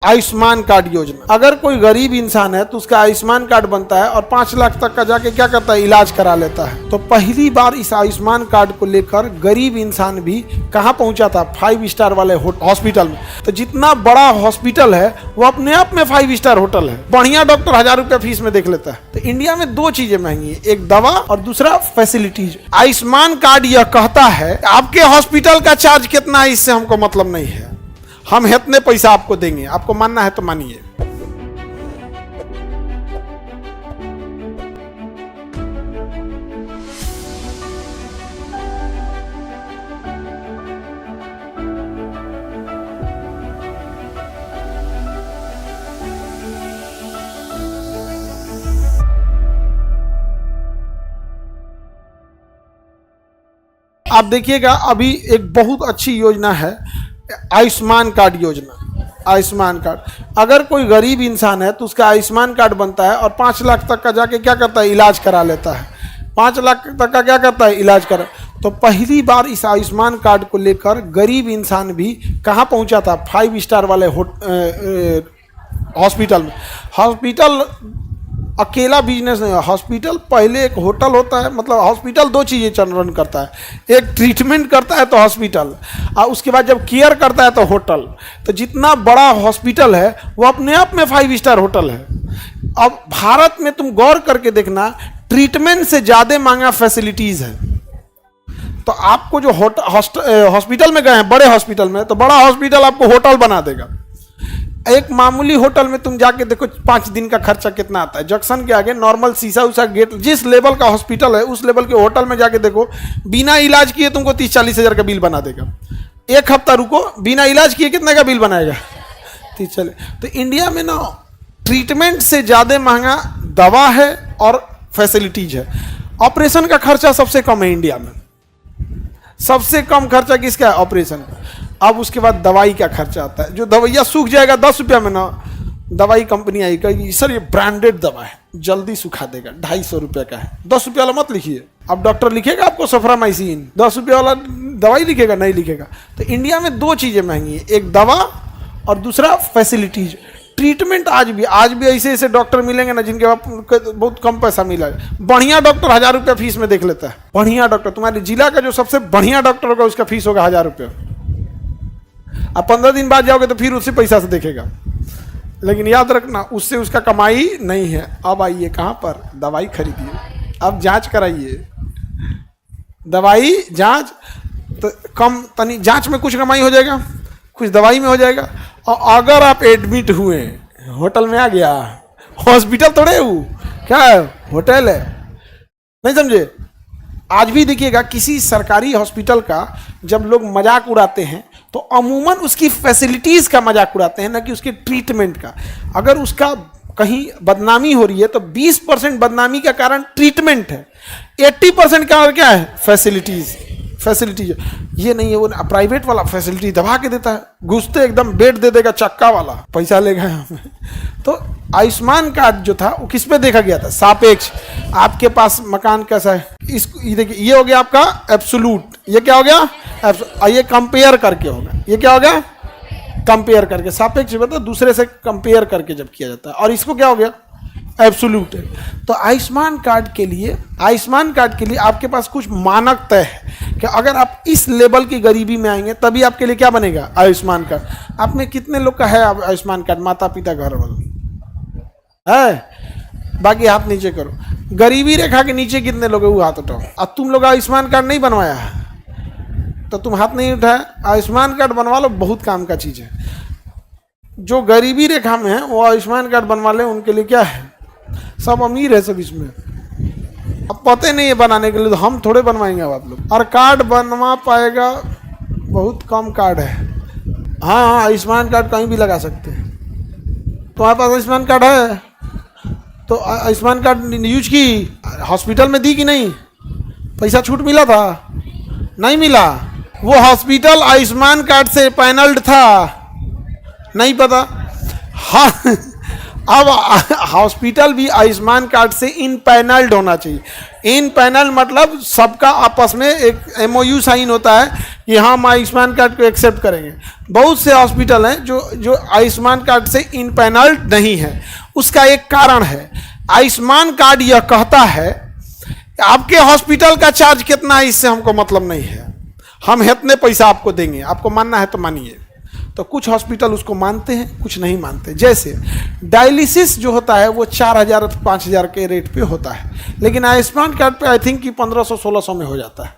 Ayushman card योजना। अगर कोई गरीब इंसान है तो उसका आयुष्मान कार्ड बनता है और 5 लाख तक का जाके क्या करता है, इलाज करा लेता है। तो पहली बार इस आयुष्मान कार्ड को लेकर गरीब इंसान भी कहाँ पहुंचा था, 5 स्टार वाले हॉस्पिटल में। तो जितना बड़ा हॉस्पिटल है वो अपने आप में 5 स्टार होटल है। बढ़िया डॉक्टर 1000 रुपया फीस में देख लेता है। तो इंडिया में 2 चीजें महंगी है, एक दवा और दूसरा फैसिलिटीज। आयुष्मान कार्ड यह कहता है आपके हॉस्पिटल का चार्ज कितना है इससे हमको मतलब नहीं है, हम इतने पैसा आपको देंगे, आपको मानना है तो मानिए। आप देखिएगा अभी एक बहुत अच्छी योजना है आयुष्मान कार्ड योजना। आयुष्मान कार्ड, अगर कोई गरीब इंसान है तो उसका आयुष्मान कार्ड बनता है और 5 लाख तक का जाके क्या करता है, इलाज करा लेता है। 5 लाख तक का क्या करता है, इलाज करा। तो पहली बार इस आयुष्मान कार्ड को लेकर गरीब इंसान भी कहाँ पहुंचा था, 5 स्टार वाले हॉस्पिटल में। हॉस्पिटल अकेला बिजनेस नहीं है, हॉस्पिटल पहले एक होटल होता है। मतलब हॉस्पिटल 2 चीज़ें रन करता है, एक ट्रीटमेंट करता है तो हॉस्पिटल, और उसके बाद जब केयर करता है तो होटल। तो जितना बड़ा हॉस्पिटल है वो अपने आप में 5 स्टार होटल है। अब भारत में तुम गौर करके देखना, ट्रीटमेंट से ज़्यादा महंगा फैसिलिटीज़ है। तो आपको जो हॉस्पिटल में गए हैं, बड़े हॉस्पिटल में, तो बड़ा हॉस्पिटल आपको होटल बना देगा। एक मामूली होटल में तुम जाके देखो 5 दिन का खर्चा कितना आता है। जंक्शन के आगे नॉर्मल शीशा उसा गेट, जिस लेवल का हॉस्पिटल है उस लेवल के होटल में जाके देखो, बिना इलाज किए तुमको 30-40 हज़ार का बिल बना देगा। 1 हफ्ता रुको, बिना इलाज किए कितने का बिल बनाएगा, 30 चले। तो इंडिया में ना ट्रीटमेंट से ज़्यादा महंगा दवा है और फैसिलिटीज है। ऑपरेशन का खर्चा सबसे कम है इंडिया में, सबसे कम खर्चा किसका है, ऑपरेशन का। अब उसके बाद दवाई का खर्चा आता है। जो दवाइयाँ सूख जाएगा 10 रुपया में ना, दवाई कंपनी आई कहेगी सर ये ब्रांडेड दवा है, जल्दी सुखा देगा, 250 रुपये का है, 10 रुपये वाला मत लिखिए। अब डॉक्टर लिखेगा आपको सफरामाइसिन, 10 रुपये वाला दवाई लिखेगा, नहीं लिखेगा। तो इंडिया में 2 चीज़ें महंगी है, एक दवा और दूसरा फैसिलिटीज। ट्रीटमेंट आज भी ऐसे ऐसे डॉक्टर मिलेंगे ना जिनके पास बहुत कम पैसा मिला है। बढ़िया डॉक्टर 1000 रुपया फीस में देख लेता है। बढ़िया डॉक्टर, तुम्हारे जिला का जो सबसे बढ़िया डॉक्टर होगा उसका फीस होगा 1000 रुपया। अब 15 दिन बाद जाओगे तो फिर उसी पैसा से देखेगा। लेकिन याद रखना उससे उसका कमाई नहीं है। अब आइए कहाँ पर, दवाई खरीदिए, अब जांच कराइए, दवाई जांच तो कम तनी, जांच में कुछ कमाई हो जाएगा, कुछ दवाई में हो जाएगा। और अगर आप एडमिट हुए, होटल में आ गया, हॉस्पिटल थोड़े हो, क्या है, होटल है, नहीं समझे। आज भी देखिएगा किसी सरकारी हॉस्पिटल का जब लोग मजाक उड़ाते हैं तो अमूमन उसकी फैसिलिटीज़ का मजाक उड़ाते हैं, ना कि उसके ट्रीटमेंट का। अगर उसका कहीं बदनामी हो रही है तो 20% बदनामी का कारण ट्रीटमेंट है, 80% का क्या है, फैसिलिटीज़। ये नहीं है वो प्राइवेट वाला फैसिलिटी दबा के देता है, घुसते एकदम बेड दे देगा, चक्का वाला पैसा लेगा हमें। तो आयुष्मान कार्ड जो था वो किस पे देखा गया था, सापेक्ष। आपके पास मकान कैसा है, इसको ये देखिए, ये हो गया आपका एब्सोल्यूट, ये क्या हो गया, ये कंपेयर करके होगा, ये क्या हो गया, कंपेयर करके। सापेक्ष मतलब दूसरे से कंपेयर करके जब किया जाता है, और इसको क्या हो गया, एब्सोल्यूट है। तो आयुष्मान कार्ड के लिए आपके पास कुछ मानक तय है कि अगर आप इस लेवल की गरीबी में आएंगे तभी आपके लिए क्या बनेगा, आयुष्मान कार्ड। आप में कितने लोग का है आयुष्मान कार्ड, माता पिता घर वाले है, बाकी हाथ नीचे करो। गरीबी रेखा के नीचे कितने लोग है वो हाथ उठाओ। अब तुम लोग आयुष्मान कार्ड नहीं बनवाया है तो तुम हाथ नहीं उठाए, आयुष्मान कार्ड बनवा लो, बहुत काम का चीज़ है। जो गरीबी रेखा में है वो आयुष्मान कार्ड बनवा ले, उनके लिए क्या है, सब अमीर है सब इसमें। अब पता नहीं है बनाने के लिए, तो हम थोड़े बनवाएंगे अब आप लोग। और कार्ड बनवा पाएगा बहुत कम कार्ड है। हाँ, आयुष्मान कार्ड कहीं भी लगा सकते हैं। तुम्हारे पास आयुष्मान कार्ड है तो आयुष्मान कार्ड यूज की, हॉस्पिटल में दी कि नहीं, पैसा छूट मिला था, नहीं मिला। वो हॉस्पिटल आयुष्मान कार्ड से पैनल्ड था, नहीं पता। हाँ, अब हॉस्पिटल भी आयुष्मान कार्ड से इन पैनल्ड होना चाहिए। इन पैनल मतलब सबका आपस में एक MOU साइन होता है कि हाँ हम आयुष्मान कार्ड को एक्सेप्ट करेंगे। बहुत से हॉस्पिटल हैं जो आयुष्मान कार्ड से इनपैनल्ड नहीं है। उसका एक कारण है, आयुष्मान कार्ड यह कहता है आपके हॉस्पिटल का चार्ज कितना है इससे हमको मतलब नहीं है, हम इतने पैसा आपको देंगे, आपको मानना है तो मानिए। तो कुछ हॉस्पिटल उसको मानते हैं, कुछ नहीं मानते। जैसे डायलिसिस जो होता है वो 4,000 5,000 के रेट पे होता है, लेकिन आयुष्मान कार्ड पे आई थिंक कि 1500-1600 में हो जाता है।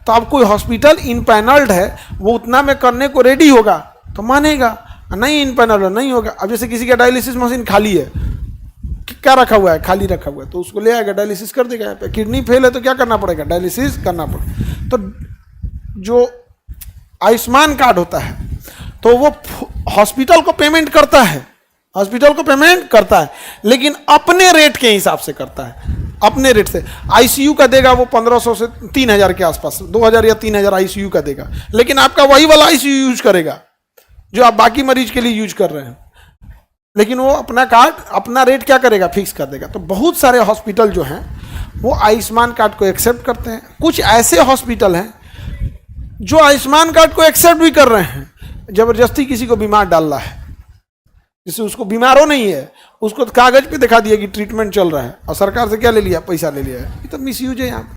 तो अब कोई हॉस्पिटल इनपैनल्ड है, वो उतना में करने को रेडी होगा तो मानेगा, नहीं इनपैनल्ड नहीं होगा। अब जैसे किसी का डायलिसिस मशीन खाली है, क्या रखा हुआ है, खाली रखा हुआ है, तो उसको ले आएगा, डायलिसिस कर देगा। यहाँ पे किडनी फेल है तो क्या करना पड़ेगा, डायलिसिस करना पड़ेगा। तो जो आयुष्मान कार्ड होता है तो वो हॉस्पिटल को पेमेंट करता है, हॉस्पिटल को पेमेंट करता है, लेकिन अपने रेट के हिसाब से करता है, अपने रेट से। आईसीयू का देगा वो 1500 से 3000 के आसपास, 2000 या 3000 आईसीयू का देगा, लेकिन आपका वही वाला आईसीयू यूज करेगा जो आप बाकी मरीज के लिए यूज कर रहे हैं, लेकिन वो अपना कार्ड अपना रेट क्या करेगा, फिक्स कर देगा। तो बहुत सारे हॉस्पिटल जो हैं वो आयुष्मान कार्ड को एक्सेप्ट करते हैं। कुछ ऐसे हॉस्पिटल हैं जो आयुष्मान कार्ड को एक्सेप्ट भी कर रहे हैं, जबरदस्ती किसी को बीमार डाल रहा है, जिससे उसको बीमारो नहीं है, उसको कागज पे दिखा दिया कि ट्रीटमेंट चल रहा है, और सरकार से क्या ले लिया, पैसा ले लिया है। ये तो मिसयूज है यहाँ।